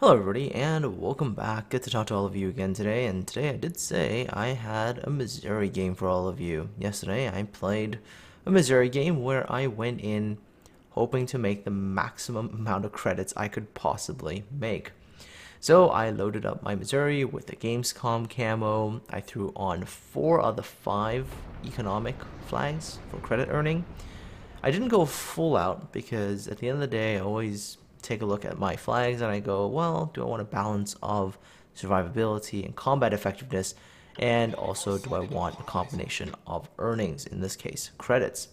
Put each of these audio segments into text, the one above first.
Hello everybody and welcome back. Good to talk to all of you again today, and today I did say I had a Missouri game for all of you. Yesterday I played a Missouri game where I went in hoping to make the maximum amount of credits I could possibly make. So I loaded up my Missouri with the Gamescom camo. I threw on 4 of the 5 economic flags for credit earning. I didn't go full out because at the end of the day I always take a look at my flags and I go, well, do I want a balance of survivability and combat effectiveness, and also do I want a combination of earnings, in this case credits.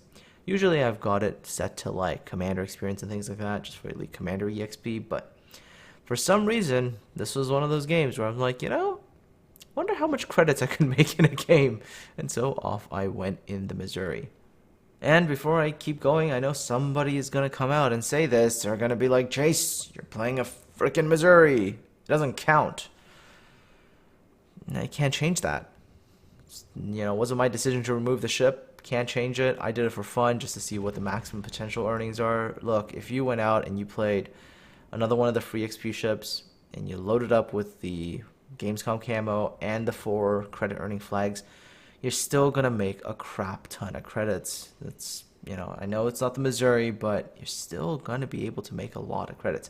Usually I've got it set to like commander experience and things like that, just for elite commander exp, but for some reason this was one of those games where I'm like, wonder how much credits I can make in a game, and so off I went in the Missouri. And before I keep going, I know somebody is going to come out and say this. They're going to be like, Chase, you're playing a freaking Missouri. It doesn't count. And I can't change that. It wasn't my decision to remove the ship. Can't change it. I did it for fun just to see what the maximum potential earnings are. Look, if you went out and you played another one of the free XP ships and you loaded up with the Gamescom camo and the 4 credit earning flags, you're still gonna make a crap ton of credits. I know it's not the Missouri, but you're still gonna be able to make a lot of credits.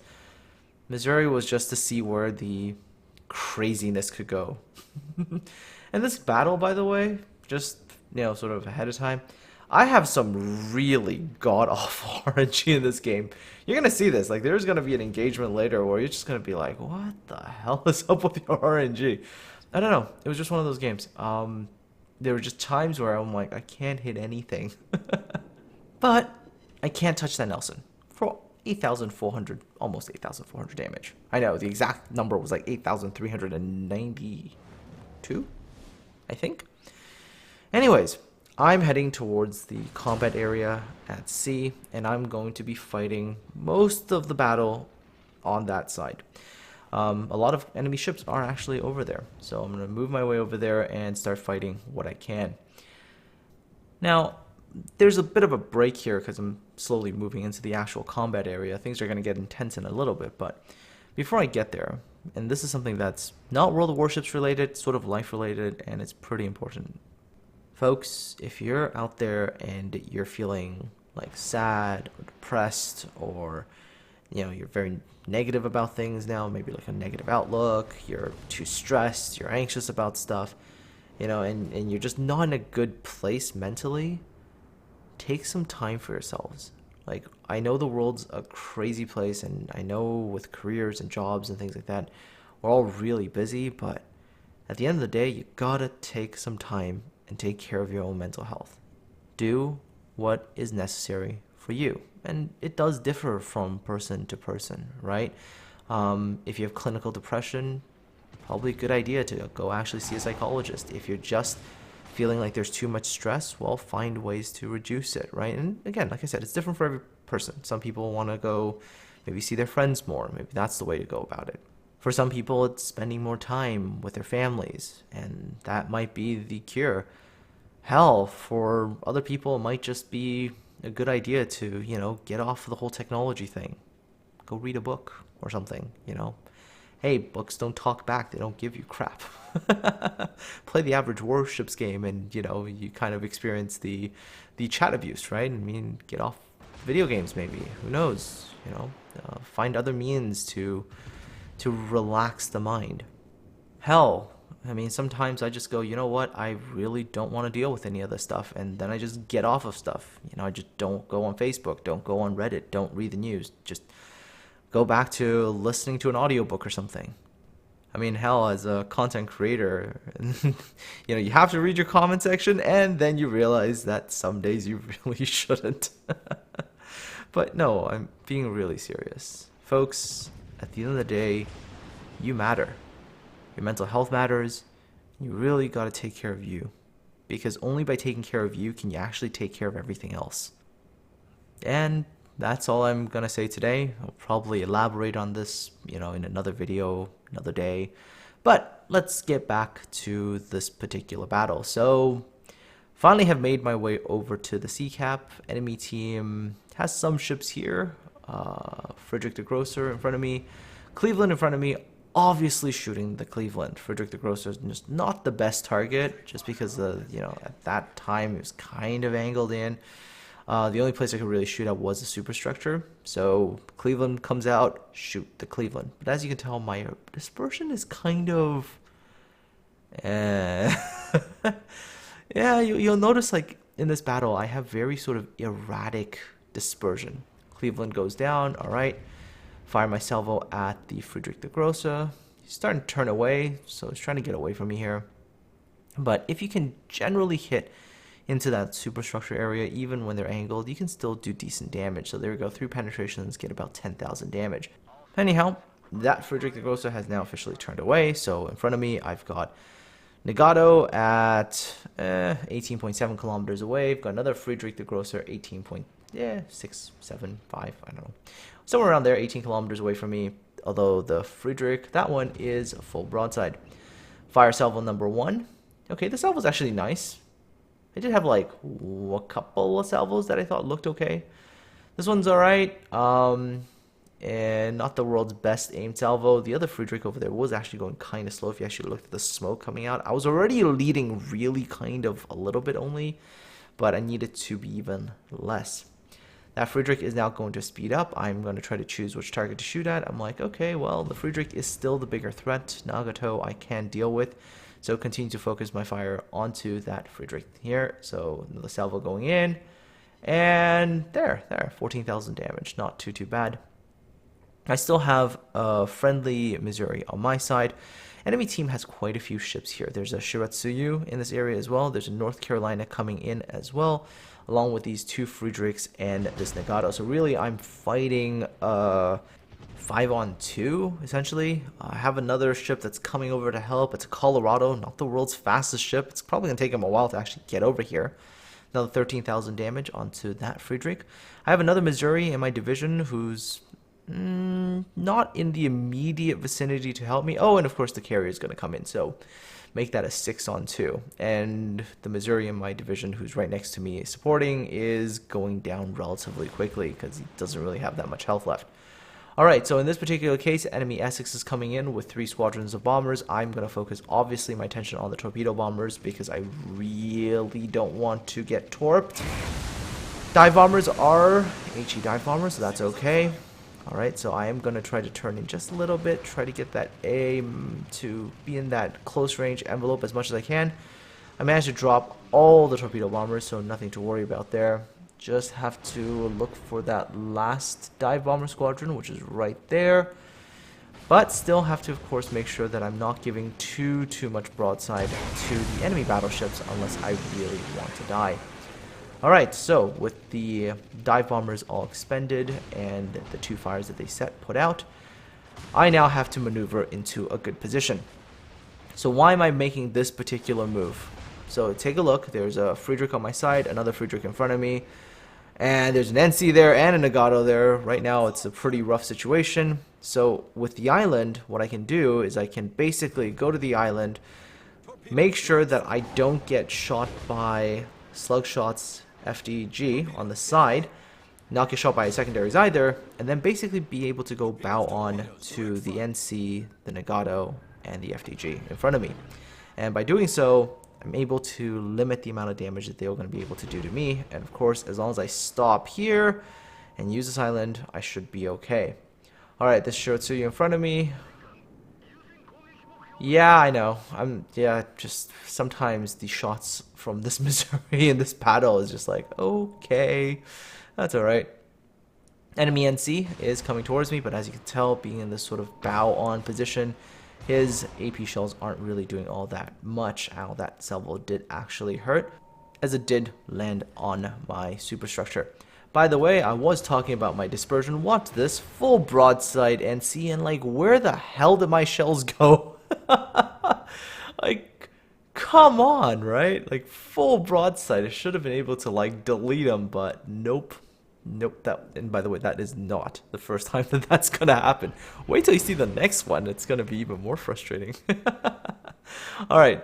Missouri was just to see where the craziness could go. And this battle, by the way, just sort of ahead of time, I have some really god-awful RNG in this game. You're gonna see this. Like, there's gonna be an engagement later where you're just gonna be like, what the hell is up with your RNG? I don't know. It was just one of those games. There were just times where I'm like, I can't hit anything. But I can't touch that Nelson for 8,400, almost 8,400 damage. I know, the exact number was like 8,392, I think. Anyways, I'm heading towards the combat area at sea, and I'm going to be fighting most of the battle on that side. A lot of enemy ships are actually over there, so I'm going to move my way over there and start fighting what I can. Now, there's a bit of a break here because I'm slowly moving into the actual combat area. Things are going to get intense in a little bit, but before I get there, and this is something that's not World of Warships related, sort of life related, and it's pretty important. Folks, if you're out there and you're feeling like sad or depressed, or you're very negative about things now, maybe like a negative outlook, you're too stressed, you're anxious about stuff, and you're just not in a good place mentally, take some time for yourselves. Like, I know the world's a crazy place, and I know with careers and jobs and things like that, we're all really busy, but at the end of the day, you gotta take some time and take care of your own mental health. Do what is necessary for you. And it does differ from person to person, right? If you have clinical depression, probably a good idea to go actually see a psychologist. If you're just feeling like there's too much stress, well, find ways to reduce it, right? And again, like I said, it's different for every person. Some people want to go maybe see their friends more. Maybe that's the way to go about it. For some people, it's spending more time with their families, and that might be the cure. Hell, for other people, it might just be a good idea to, get off the whole technology thing. Go read a book or something, Hey, books don't talk back. They don't give you crap. Play the average Warships game and, you kind of experience the chat abuse, right? I mean, get off video games maybe. Who knows? Find other means to relax the mind. Hell, I mean, sometimes I just go, you know what? I really don't want to deal with any of this stuff. And then I just get off of stuff. I just don't go on Facebook, don't go on Reddit, don't read the news. Just go back to listening to an audiobook or something. I mean, hell, as a content creator, you have to read your comment section, and then you realize that some days you really shouldn't. But no, I'm being really serious. Folks, at the end of the day, you matter. Your mental health matters. You really got to take care of you, because only by taking care of you can you actually take care of everything else. And that's all I'm going to say today. I'll probably elaborate on this, in another video, another day. But let's get back to this particular battle. So, finally have made my way over to the sea cap. Enemy team has some ships here. Frederick the Grosser in front of me. Cleveland in front of me, obviously shooting the Cleveland. Friedrich the Grosser is just not the best target, just because at that time it was kind of angled in. The only place I could really shoot at was the superstructure. So Cleveland comes out, shoot the Cleveland. But as you can tell, my dispersion is kind of, yeah. You'll notice like in this battle, I have very sort of erratic dispersion. Cleveland goes down. All right. Fire my salvo at the Friedrich the Grosser. He's starting to turn away, so he's trying to get away from me here. But if you can generally hit into that superstructure area, even when they're angled, you can still do decent damage. So there we go, 3 penetrations, get about 10,000 damage. Anyhow, that Friedrich the Grosser has now officially turned away. So in front of me, I've got Nagato at 18.7 kilometers away. I've got another Friedrich the Grosser, 18.675, I don't know. Somewhere around there, 18 kilometers away from me. Although the Friedrich, that one is a full broadside. Fire salvo number 1. Okay, the salvo is actually nice. I did have like a couple of salvos that I thought looked okay. This one's alright. And not the world's best aimed salvo. The other Friedrich over there was actually going kind of slow if you actually looked at the smoke coming out. I was already leading really kind of a little bit only, but I needed to be even less. That Friedrich is now going to speed up. I'm going to try to choose which target to shoot at. I'm like, okay, well, the Friedrich is still the bigger threat. Nagato I can deal with. So continue to focus my fire onto that Friedrich here. So the salvo going in. And there, 14,000 damage. Not too bad. I still have a friendly Missouri on my side. Enemy team has quite a few ships here. There's a Shiratsuyu in this area as well. There's a North Carolina coming in as well, along with these 2 Friedrichs and this Nagato. So really, I'm fighting 5-on-2, essentially. I have another ship that's coming over to help. It's a Colorado, not the world's fastest ship. It's probably going to take him a while to actually get over here. Another 13,000 damage onto that Friedrich. I have another Missouri in my division who's not in the immediate vicinity to help me. Oh, and of course the carrier is going to come in, so make that a 6-on-2. And the Missouri in my division, who's right next to me supporting, is going down relatively quickly because he doesn't really have that much health left. Alright, so in this particular case, enemy Essex is coming in with 3 squadrons of bombers. I'm going to focus, obviously, my attention on the torpedo bombers because I really don't want to get torped. Dive bombers are HE dive bombers, so that's okay. Alright, so I am going to try to turn in just a little bit, try to get that aim to be in that close range envelope as much as I can. I managed to drop all the torpedo bombers, so nothing to worry about there. Just have to look for that last dive bomber squadron, which is right there. But still have to, of course, make sure that I'm not giving too much broadside to the enemy battleships unless I really want to die. Alright, so with the dive bombers all expended and the 2 fires that they put out, I now have to maneuver into a good position. So why am I making this particular move? So take a look, there's a Friedrich on my side, another Friedrich in front of me, and there's an NC there and a Nagato there. Right now it's a pretty rough situation. So with the island, what I can do is I can basically go to the island, make sure that I don't get shot by slug shots FDG on the side, not get shot by secondaries either, and then basically be able to go bow on to the NC, the Nagato, and the FDG in front of me. And by doing so, I'm able to limit the amount of damage that they're going to be able to do to me. And of course, as long as I stop here and use this island, I should be okay. Alright, this Shiratsuyu in front of me. Yeah, I know. Just sometimes the shots from this Missouri in this battle is just like, okay, that's alright. Enemy NC is coming towards me, but as you can tell, being in this sort of bow-on position, his AP shells aren't really doing all that much. Ow, that salvo did actually hurt, as it did land on my superstructure. By the way, I was talking about my dispersion. Watch this, full broadside NC, and like, where the hell did my shells go? Like, come on, right? Like, full broadside. I should have been able to like delete them, but nope. And by the way, that is not the first time that that's gonna happen. Wait till you see the next one. It's gonna be even more frustrating. Alright,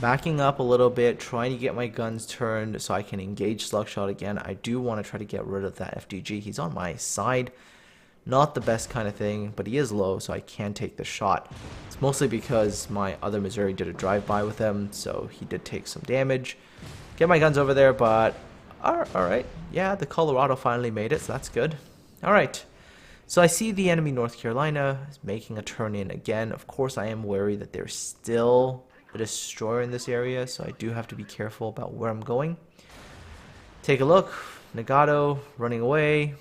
backing up a little bit, trying to get my guns turned so I can engage slugshot again. I do want to try to get rid of that FDG. He's on my side. Not the best kind of thing, but he is low, so I can take the shot. It's mostly because my other Missouri did a drive-by with him, so he did take some damage. Get my guns over there, but alright. Yeah, the Colorado finally made it, so that's good. Alright. So I see the enemy North Carolina is making a turn in again. Of course, I am wary that there's still a destroyer in this area, so I do have to be careful about where I'm going. Take a look. Nagato running away.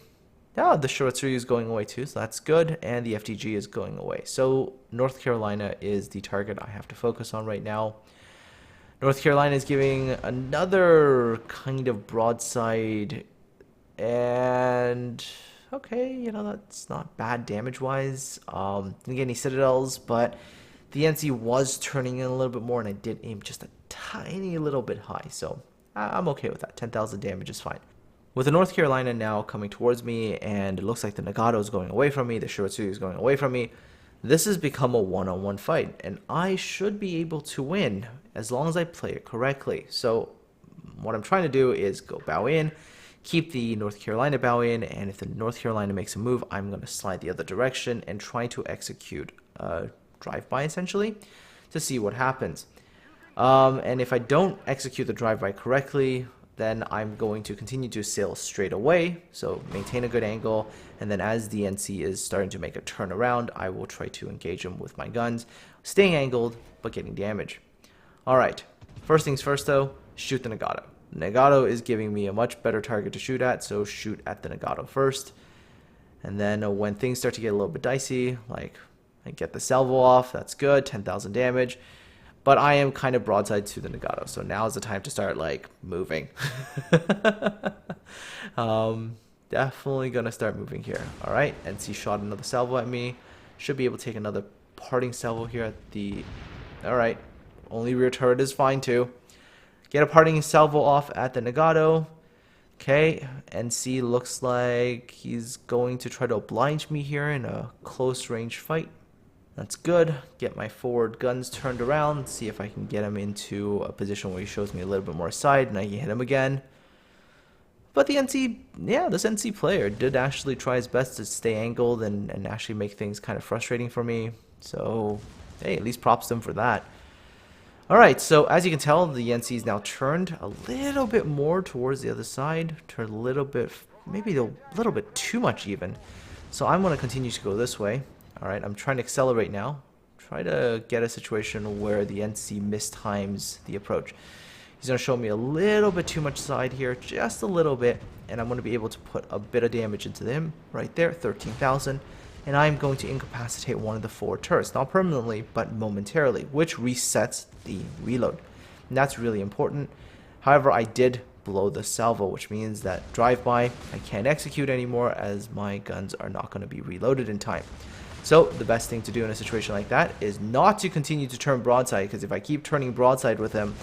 Yeah, the Shiratsuyu is going away too, so that's good. And the FTG is going away. So North Carolina is the target I have to focus on right now. North Carolina is giving another kind of broadside, and okay, you know, that's not bad damage-wise. Didn't get any citadels, but the NC was turning in a little bit more, and I did aim just a tiny little bit high, so I'm okay with that. 10,000 damage is fine. With the North Carolina now coming towards me, and it looks like the Nagato is going away from me, the Shiratsuyu is going away from me, this has become a one-on-one fight, and I should be able to win as long as I play it correctly. So what I'm trying to do is go bow in, keep the North Carolina bow in, and if the North Carolina makes a move, I'm going to slide the other direction and try to execute a drive-by essentially to see what happens. And if I don't execute the drive-by correctly, then I'm going to continue to sail straight away, so maintain a good angle, and then as the NC is starting to make a turn around, I will try to engage him with my guns, staying angled, but getting damage. Alright, first things first though, shoot the Nagato. Nagato is giving me a much better target to shoot at, so shoot at the Nagato first. And then when things start to get a little bit dicey, like I get the salvo off, that's good, 10,000 damage. But I am kind of broadside to the Nagato, so now is the time to start, like, moving. Definitely gonna start moving here. Alright, NC shot another salvo at me. Should be able to take another parting salvo here at the... Alright, only rear turret is fine too. Get a parting salvo off at the Nagato. Okay, NC looks like he's going to try to oblige me here in a close range fight. That's good. Get my forward guns turned around, see if I can get him into a position where he shows me a little bit more side and I can hit him again. But the NC, yeah, this NC player did actually try his best to stay angled and actually make things kind of frustrating for me. So, hey, at least props to him for that. Alright, so as you can tell, the NC is now turned a little bit more towards the other side. Turned a little bit, maybe a little bit too much even. So I'm going to continue to go this way. Alright, I'm trying to accelerate now. Try to get a situation where the NC mistimes the approach. He's going to show me a little bit too much side here, just a little bit, and I'm going to be able to put a bit of damage into him right there, 13,000. And I'm going to incapacitate one of the forward turrets, not permanently, but momentarily, which resets the reload. And that's really important. However, I did blow the salvo, which means that drive-by I can't execute anymore as my guns are not going to be reloaded in time. So the best thing to do in a situation like that is not to continue to turn broadside, because if I keep turning broadside with him,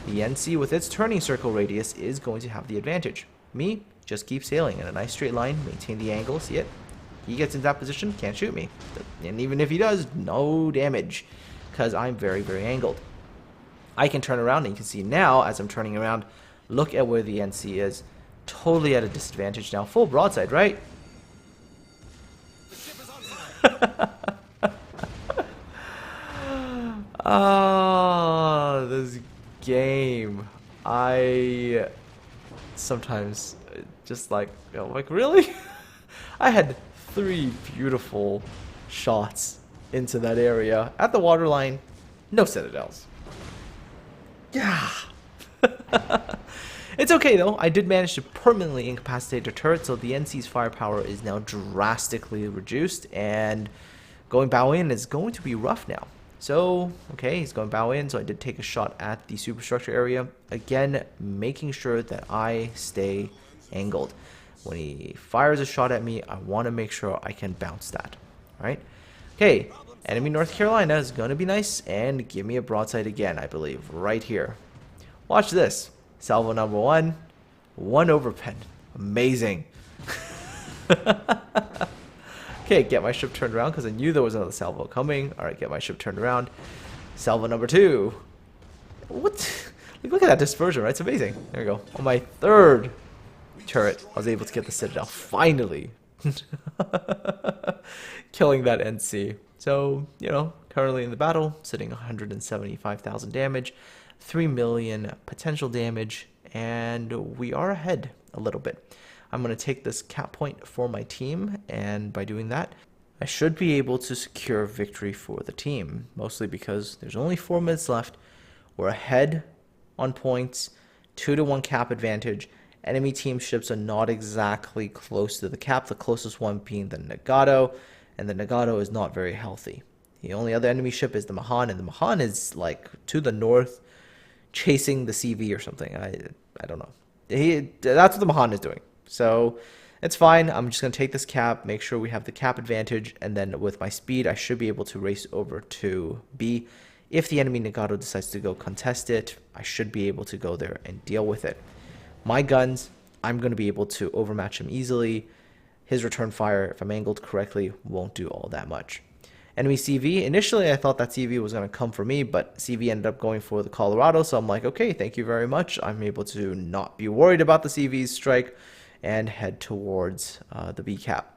the NC with its turning circle radius is going to have the advantage. Me, just keep sailing in a nice straight line, maintain the angle, see it? He gets in that position, can't shoot me. And even if he does, no damage, because I'm very, very angled. I can turn around, and you can see now, as I'm turning around, look at where the NC is. Totally at a disadvantage now. Full broadside, right? This game. I sometimes just like, really? I had 3 beautiful shots into that area at the waterline. No citadels. Yeah. It's okay though. I did manage to permanently incapacitate the turret, so the NC's firepower is now drastically reduced, and going bow in is going to be rough now. So, okay, he's going bow in, so I did take a shot at the superstructure area. Again, making sure that I stay angled. When he fires a shot at me, I want to make sure I can bounce that. Alright? Okay, enemy North Carolina is going to be nice and give me a broadside again, I believe, right here. Watch this. Salvo number 1 overpen. Amazing. Okay, get my ship turned around because I knew there was another salvo coming. Alright, get my ship turned around. Salvo number 2. What? Look at that dispersion, right? It's amazing. There we go. On my 3rd turret, I was able to get the citadel. Finally. killing that NC. So, currently in the battle, sitting 175,000 damage, 3 million potential damage, and we are ahead a little bit. I'm going to take this cap point for my team, and by doing that, I should be able to secure victory for the team, mostly because there's only 4 minutes left. We're ahead on points, 2-1 cap advantage. Enemy team ships are not exactly close to the cap, the closest one being the Nagato, and the Nagato is not very healthy. The only other enemy ship is the Mahan, and the Mahan is like to the north, chasing the CV or something. I don't know. That's what the Mahan is doing. So it's fine. I'm just going to take this cap, make sure we have the cap advantage, and then with my speed, I should be able to race over to B. If the enemy Nagato decides to go contest it, I should be able to go there and deal with it. My guns, I'm going to be able to overmatch him easily. His return fire, if I'm angled correctly, won't do all that much. Enemy CV, initially I thought that CV was going to come for me, but CV ended up going for the Colorado, so I'm like, okay, thank you very much. I'm able to not be worried about the CV's strike and head towards the B cap.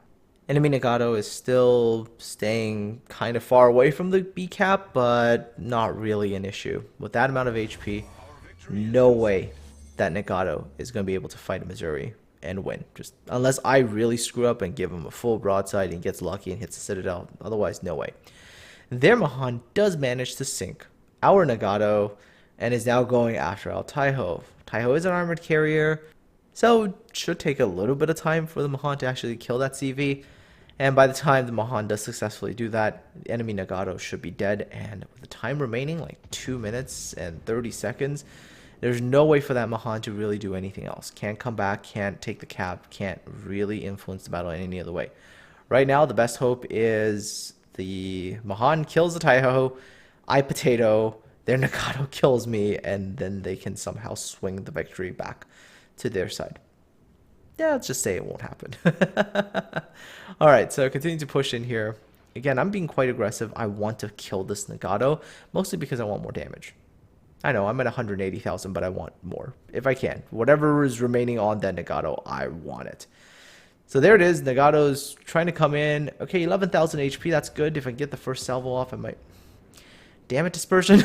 Enemy Nagato is still staying kind of far away from the B cap, but not really an issue. With that amount of HP, no way that Nagato is going to be able to fight a Missouri and win. Just unless I really screw up and give him a full broadside and gets lucky and hits the Citadel. Otherwise, no way. Their Mahan does manage to sink our Nagato and is now going after our Taiho. Taiho is an armored carrier, so it should take a little bit of time for the Mahan to actually kill that CV. And by the time the Mahan does successfully do that, the enemy Nagato should be dead. And with the time remaining, like 2 minutes and 30 seconds, there's no way for that Mahan to really do anything else. Can't come back, can't take the cap, can't really influence the battle in any other way. Right now, the best hope is the Mahan kills the Taiho, I potato, their Nagato kills me, and then they can somehow swing the victory back to their side. Yeah, let's just say it won't happen. Alright, so continue to push in here. Again, I'm being quite aggressive. I want to kill this Nagato, mostly because I want more damage. I know, I'm at 180,000, but I want more, if I can. Whatever is remaining on that Nagato, I want it. So there it is. Nagato's trying to come in. Okay, 11,000 HP, that's good. If I get the first salvo off, I might... Damn it, dispersion.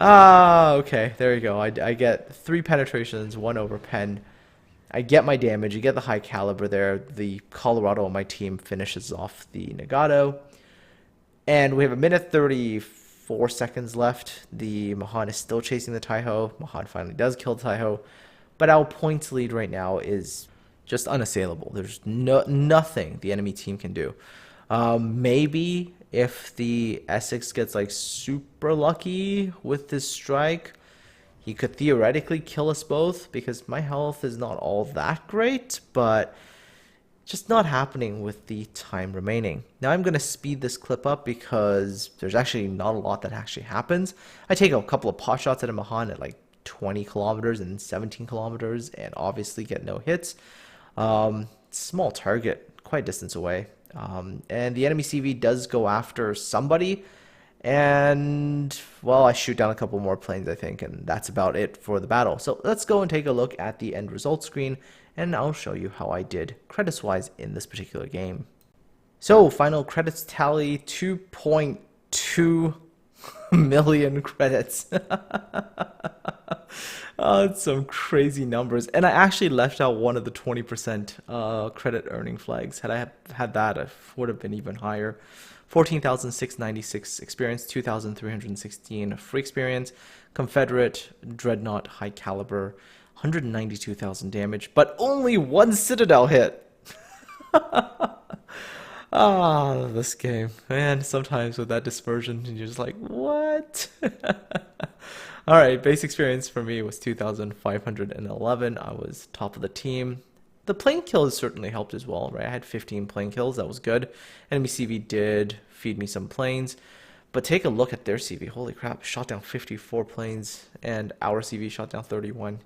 Okay, there you go. I get 3 penetrations, 1 over pen. I get my damage. You get the high caliber there. The Colorado on my team finishes off the Nagato. And we have 1:34 seconds left. The Mahan is still chasing the Taiho. Mahan finally does kill the Taiho. But our points lead right now is just unassailable. There's nothing the enemy team can do. Maybe if the Essex gets like super lucky with this strike, he could theoretically kill us both because my health is not all that great, but just not happening with the time remaining. Now I'm going to speed this clip up because there's actually not a lot that actually happens. I take a couple of pot shots at a Mahan at like 20 kilometers and 17 kilometers and obviously get no hits. Small target, quite distance away. And the enemy CV does go after somebody. And, well, I shoot down a couple more planes, I think, and that's about it for the battle. So let's go and take a look at the end result screen, and I'll show you how I did credits-wise in this particular game. So, final credits tally, 2.2 million credits. Oh, it's some crazy numbers. And I actually left out one of the 20% credit earning flags. Had I had that, I would have been even higher. 14,696 experience, 2,316 free experience, Confederate, Dreadnought, high caliber, 192,000 damage, but only 1 Citadel hit. Ah, this game. Man, sometimes with that dispersion, you're just like, what? Alright, base experience for me was 2,511. I was top of the team. The plane kills certainly helped as well, right? I had 15 plane kills. That was good. Enemy CV did feed me some planes. But take a look at their CV. Holy crap. Shot down 54 planes. And our CV shot down 31.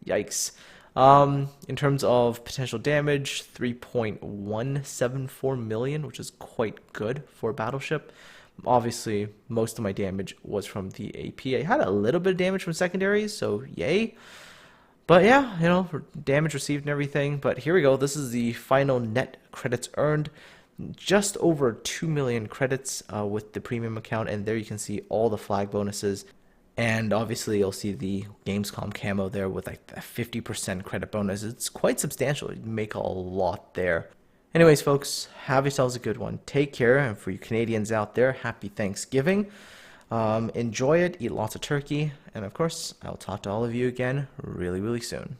Yikes. In terms of potential damage, 3.174 million, which is quite good for a battleship. Obviously, most of my damage was from the AP. I had a little bit of damage from secondaries, so yay. But yeah, damage received and everything. But here we go. This is the final net credits earned. Just over 2 million credits with the premium account. And there you can see all the flag bonuses. And obviously you'll see the Gamescom camo there with like a 50% credit bonus. It's quite substantial. You make a lot there. Anyways, folks, have yourselves a good one. Take care. And for you Canadians out there, happy Thanksgiving. Enjoy it, eat lots of turkey, and of course, I'll talk to all of you again really, really soon.